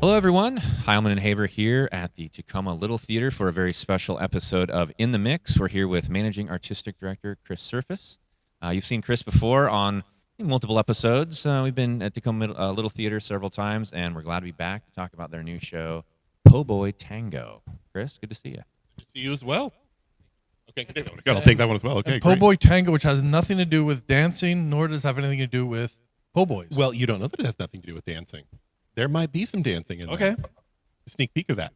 Hello, everyone. Heilman and Haver here at the Tacoma Little Theatre for a very special episode of In the Mix. We're here with Managing Artistic Director Chris Serface. You've seen Chris before on multiple episodes. We've been at Tacoma Little Theatre several times, and we're glad to be back to talk about their new show, Po Boy Tango. Chris, good to see you. Good to see you as well. Okay, I'll take that one as well. Okay, Po Boy Tango, which has nothing to do with dancing, nor does it have anything to do with po' boys. Well, you don't know that it has nothing to do with dancing. There might be some dancing in there. A sneak peek of that.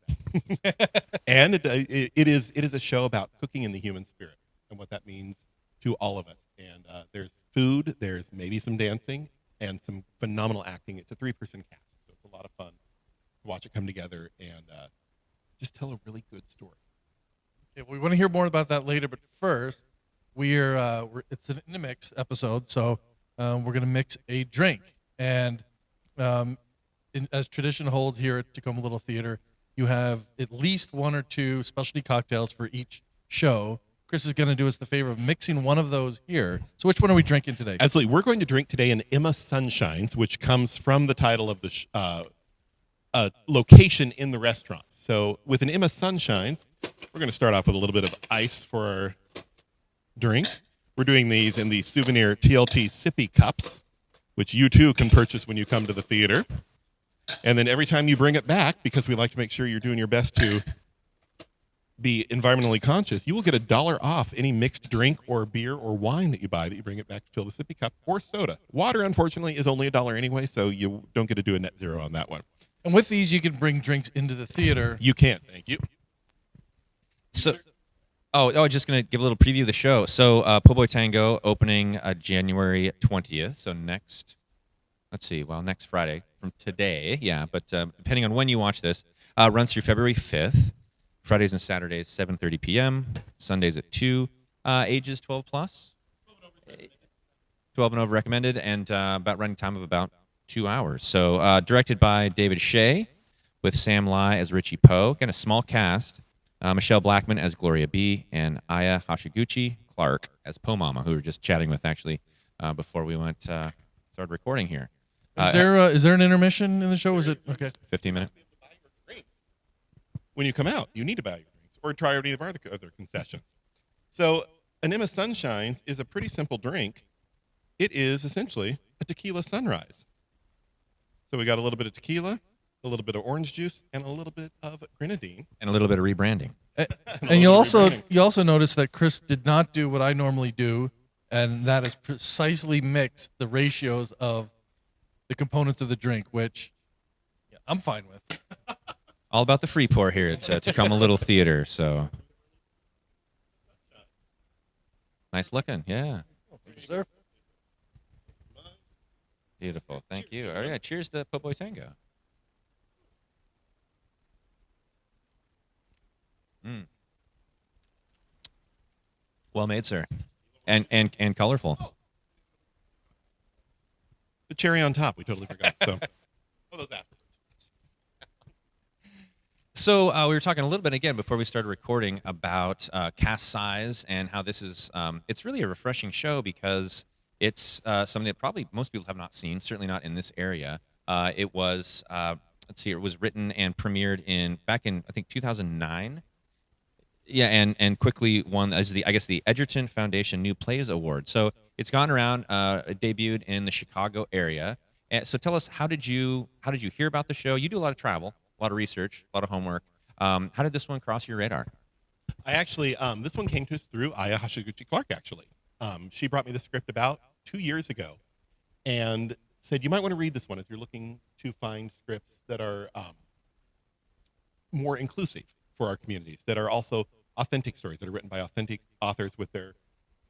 And it is a show about cooking in the human spirit and what that means to all of us. And there's food, there's maybe some dancing, and some phenomenal acting. It's a 3-person cast, so it's a lot of fun to watch it come together and just tell a really good story. Okay, we want to hear more about that later, but first, it's an In the Mix episode, so we're going to mix a drink. And as tradition holds here at Tacoma Little Theatre, you have at least one or two specialty cocktails for each show. Chris is going to do us the favor of mixing one of those here. So which one are we drinking today? Absolutely. We're going to drink today an Emma Sunshines, which comes from the title of the location in the restaurant. So with an Emma Sunshines, we're going to start off with a little bit of ice for our drinks. We're doing these in the souvenir TLT sippy cups, which you too can purchase when you come to the theater. And then every time you bring it back, because we like to make sure you're doing your best to be environmentally conscious, you will get $1 off any mixed drink or beer or wine that you buy that you bring it back to fill the sippy cup or soda. Water, unfortunately, is only $1 anyway, so you don't get to do a net zero on that one. And with these, you can bring drinks into the theater. You can. Thank you. So, just going to give a little preview of the show. So, Po Boy Tango opening January 20th. So next Friday from today. Yeah, but depending on when you watch this, runs through February 5th. Fridays and Saturdays, 7:30 p.m. Sundays at 2. Ages 12 plus. 12 and over recommended, and about running time of about 2 hours. So directed by David Hsieh, with Sam Lai as Richie Po. Again, a small cast. Michelle Blackmon as Gloria B. and Aya Hashiguchi Clark as Po Mama, who we were just chatting with actually before we started recording here. Is there an intermission in the show? Is it okay? 15 minutes. When you come out, you need to buy your drinks or try any of our other concessions. So an Emma Sunshines is a pretty simple drink. It is essentially a tequila sunrise. So we got a little bit of tequila, a little bit of orange juice, and a little bit of grenadine. And a little bit of rebranding. And you also notice that Chris did not do what I normally do, and that is precisely mix the ratios of the components of the drink, which I'm fine with. All about the free pour here at Tacoma Little Theatre. So nice looking, yeah. Thank you, sir. Beautiful, thank you. All right, cheers to Po Boy Tango. Well made, sir, and colorful. The cherry on top, we totally forgot. So, those afterwards. So we were talking a little bit again before we started recording about cast size and how this is. It's really a refreshing show because it's something that probably most people have not seen. Certainly not in this area. It was it was written and premiered back in I think 2009. Yeah, and quickly won as the Edgerton Foundation New Plays Award. So it's gone around. It debuted in the Chicago area. So tell us, how did you hear about the show? You do a lot of travel, a lot of research, a lot of homework. How did this one cross your radar? I actually, this one came to us through Aya Hashiguchi Clark, actually. She brought me the script about 2 years ago and said, you might want to read this one if you're looking to find scripts that are more inclusive for our communities, that are also authentic stories, that are written by authentic authors with their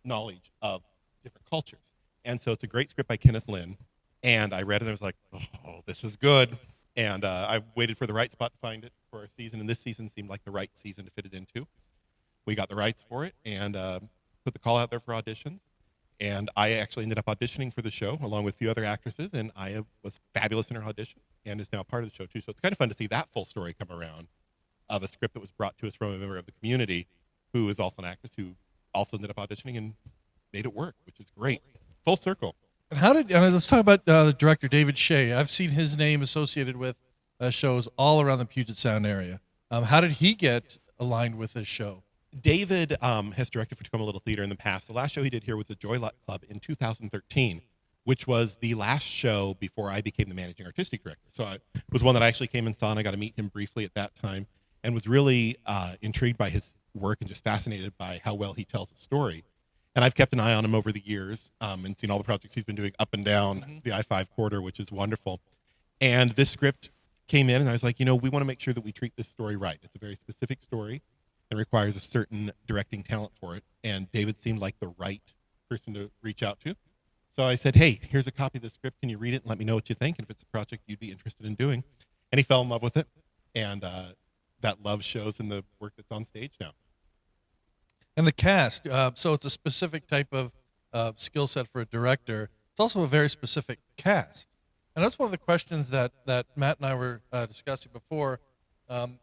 knowledge of different cultures. And so it's a great script by Kenneth Lynn. And I read it and I was like, oh, this is good. And I waited for the right spot to find it for our season, and this season seemed like the right season to fit it into. We got the rights for it and put the call out there for auditions. And I actually ended up auditioning for the show along with a few other actresses, and Aya was fabulous in her audition and is now part of the show too. So it's kind of fun to see that full story come around of a script that was brought to us from a member of the community who is also an actress who also ended up auditioning and made it work, which is great. Full circle. And let's talk about the director, David Hsieh. I've seen his name associated with shows all around the Puget Sound area. How did he get aligned with this show? David has directed for Tacoma Little Theatre in the past. The last show he did here was the Joy Luck Club in 2013, which was the last show before I became the managing artistic director. So it was one that I actually came and saw, and I got to meet him briefly at that time, and was really intrigued by his work and just fascinated by how well he tells a story. And I've kept an eye on him over the years and seen all the projects he's been doing up and down the I-5 corridor, which is wonderful. And this script came in, and I was like, we want to make sure that we treat this story right. It's a very specific story and requires a certain directing talent for it. And David seemed like the right person to reach out to. So I said, hey, here's a copy of the script. Can you read it and let me know what you think? And if it's a project you'd be interested in doing. And he fell in love with it. And that love shows in the work that's on stage now. And the cast, so it's a specific type of skill set for a director. It's also a very specific cast. And that's one of the questions that Matt and I were discussing before, and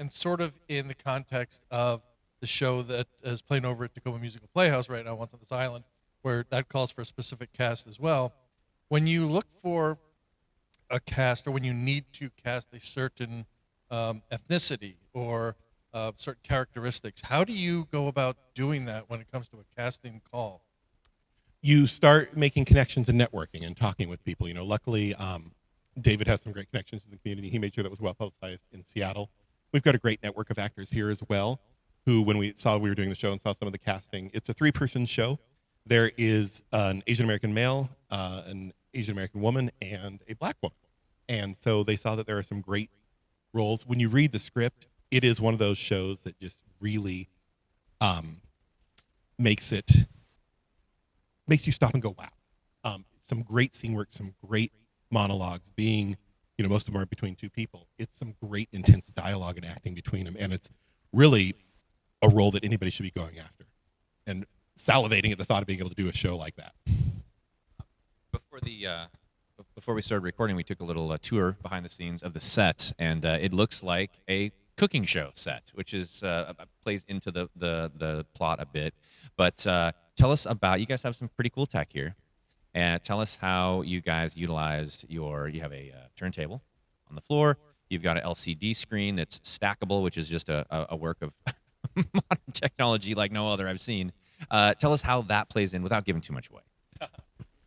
sort of in the context of the show that is playing over at Tacoma Musical Playhouse right now, Once on This Island, where that calls for a specific cast as well. When you look for a cast, or when you need to cast a certain ethnicity or certain characteristics, how do you go about doing that when it comes to a casting call? You start making connections and networking and talking with people. Luckily, David has some great connections in the community. He made sure that was well publicized in Seattle. We've got a great network of actors here as well, who, when we were doing the show and saw some of the casting, it's a 3-person show. There is an Asian American male, an Asian American woman, and a black woman. And so they saw that there are some great roles. When you read the script, it is one of those shows that just really makes you stop and go, wow. Some great scene work, some great monologues, being, most of them are between two people. It's some great intense dialogue and acting between them, and it's really a role that anybody should be going after and salivating at the thought of being able to do a show like that. Before we started recording, we took a little tour behind the scenes of the set, and it looks like a cooking show set, which is plays into the plot a bit. But tell us about, you guys have some pretty cool tech here, and tell us how you guys utilized you have a turntable on the floor, you've got an LCD screen that's stackable, which is just a work of modern technology like no other I've seen. Tell us how that plays in without giving too much away.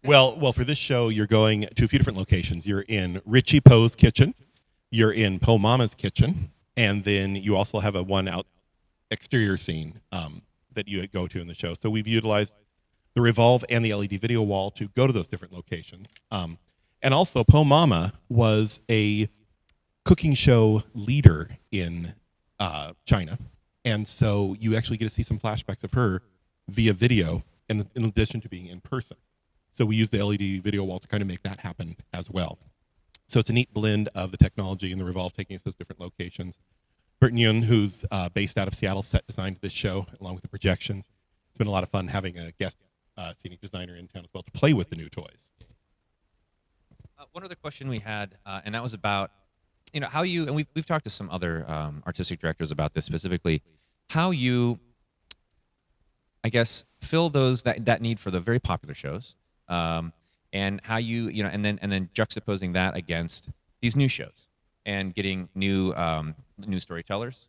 Well, for this show, you're going to a few different locations. You're in Richie Poe's kitchen, you're in Po Mama's kitchen, and then you also have a one-out exterior scene that you go to in the show. So we've utilized the Revolve and the LED video wall to go to those different locations. And also, Po Mama was a cooking show leader in China. And so you actually get to see some flashbacks of her via video, in addition to being in person. So we use the LED video wall to kind of make that happen as well. So it's a neat blend of the technology and the Revolve taking us to those different locations. Burton Yun, who's based out of Seattle, set designed this show along with the projections. It's been a lot of fun having a guest scenic designer in town as well to play with the new toys. One other question we had, and that was about, how you, and we've talked to some other artistic directors about this specifically, how you, I guess, fill that need for the very popular shows, and how you, and then juxtaposing that against these new shows and getting new storytellers,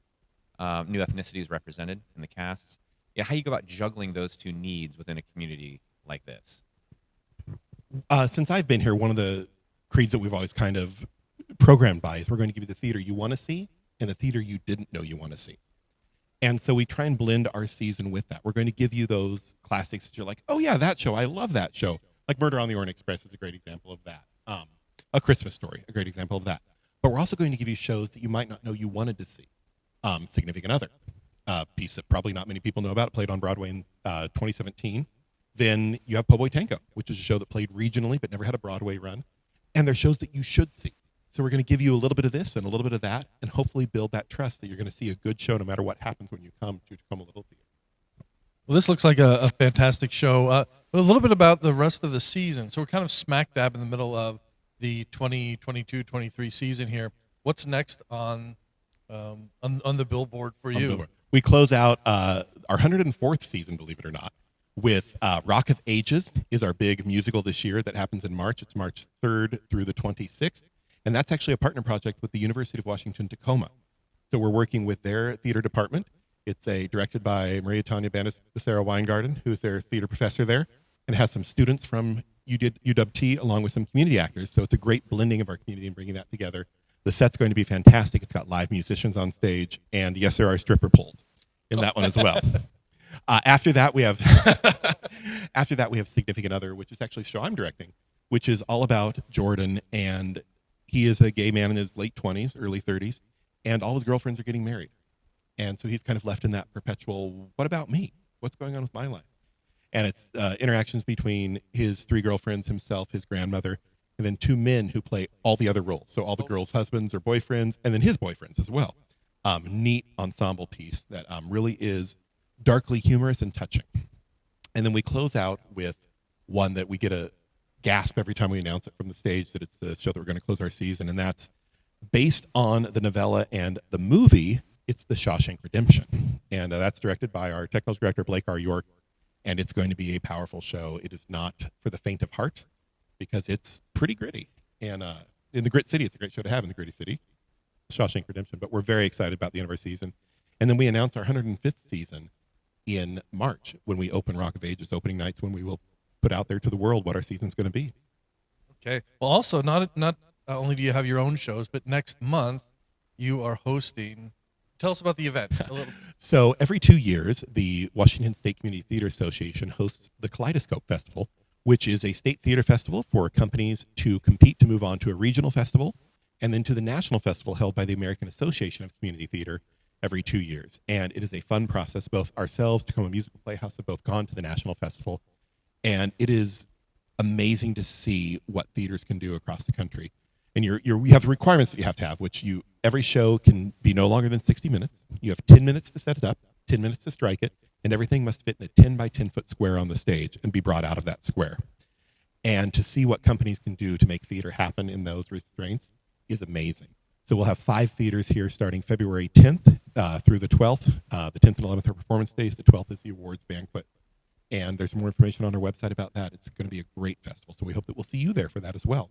new ethnicities represented in the casts. Yeah, how you go about juggling those two needs within a community like this? Since I've been here, one of the creeds that we've always kind of programmed by is we're going to give you the theater you want to see and the theater you didn't know you want to see. And so we try and blend our season with that. We're going to give you those classics that you're like, oh yeah, that show, I love that show. Like Murder on the Orient Express is a great example of that. A Christmas Story, a great example of that. But we're also going to give you shows that you might not know you wanted to see. Significant Other, piece that probably not many people know about. It played on Broadway in 2017. Then you have Po Boy Tango, which is a show that played regionally but never had a Broadway run. And they're shows that you should see. So we're going to give you a little bit of this and a little bit of that and hopefully build that trust that you're going to see a good show no matter what happens when you come to Tacoma Little Theatre. Well, this looks like a fantastic show. A little bit about the rest of the season. So we're kind of smack dab in the middle of the 2022-23 season here. What's next on the billboard for you? Billboard. We close out our 104th season, believe it or not, with Rock of Ages is our big musical this year that happens in March. It's March 3rd through the 26th. And that's actually a partner project with the University of Washington, Tacoma. So we're working with their theater department. It's directed by Maria Tanya Becerra Weingarten, who's their theater professor there, and has some students from UWT along with some community actors. So it's a great blending of our community and bringing that together. The set's going to be fantastic. It's got live musicians on stage, and yes, there are stripper poles in that one as well. After that, we have Significant Other, which is actually a show I'm directing, which is all about Jordan, and he is a gay man in his late 20s, early 30s, and all his girlfriends are getting married. And so he's kind of left in that perpetual, what about me? What's going on with my life? And it's interactions between his 3 girlfriends, himself, his grandmother, and then 2 men who play all the other roles. So all the girls' husbands or boyfriends, and then his boyfriends as well. Neat ensemble piece that really is darkly humorous and touching. And then we close out with one that we get a gasp every time we announce it from the stage that it's the show that we're going to close our season, and that's based on the novella and the movie. It's The Shawshank Redemption, and that's directed by our technical director, Blake R. York, and it's going to be a powerful show. It is not for the faint of heart because it's pretty gritty, and in the Grit City, it's a great show to have in the gritty city, Shawshank Redemption, but we're very excited about the end of our season. And then we announce our 105th season in March when we open Rock of Ages, opening nights, when we will put out there to the world what our season's going to be. Okay. Well, also, not only do you have your own shows, but next month you are hosting. Tell us about the event a little. So every 2 years, the Washington State Community Theater Association hosts the Kaleidoscope Festival, which is a state theater festival for companies to compete to move on to a regional festival and then to the national festival held by the American Association of Community Theater every 2 years. And it is a fun process. Both ourselves, Tacoma Musical Playhouse, have both gone to the national festival. And it is amazing to see what theaters can do across the country. And we have requirements that you have to have, which every show can be no longer than 60 minutes. You have 10 minutes to set it up, 10 minutes to strike it, and everything must fit in a 10 by 10 foot square on the stage and be brought out of that square. And to see what companies can do to make theater happen in those restraints is amazing. So we'll have 5 theaters here starting February 10th through the 12th. The 10th and 11th are performance days. The 12th is the awards banquet. And there's more information on our website about that. It's going to be a great festival. So we hope that we'll see you there for that as well.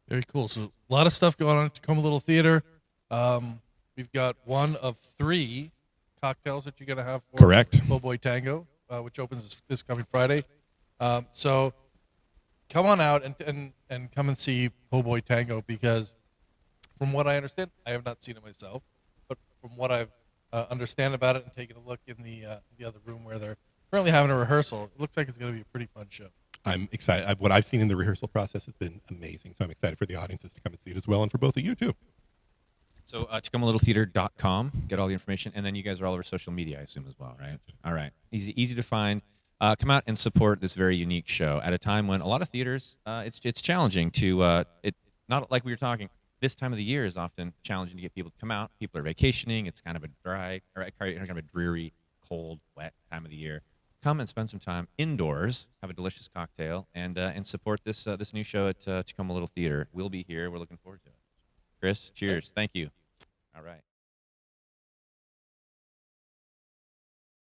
Very cool. So a lot of stuff going on at Tacoma Little Theater. We've got one of 3 cocktails that you're going to have for Correct. Po Boy Tango, which opens this coming Friday. So come on out and come and see Po Boy Tango, because from what I understand, I have not seen it myself, but from what I've understand about it and taken a look in the other room where they're currently having a rehearsal, it looks like it's going to be a pretty fun show. I'm excited. What I've seen in the rehearsal process has been amazing. So I'm excited for the audiences to come and see it as well, and for both of you too. So TacomaLittleTheater.com, get all the information, and then you guys are all over social media, I assume, as well, right? All right, easy to find. Come out and support this very unique show at a time when a lot of theaters, it's challenging to not like we were talking. This time of the year is often challenging to get people to come out. People are vacationing. It's kind of a dry, or kind of a dreary, cold, wet time of the year. Come and spend some time indoors, have a delicious cocktail, and support this new show at Tacoma Little Theater. We'll be here. We're looking forward to it. Chris, cheers. Thank you. All right.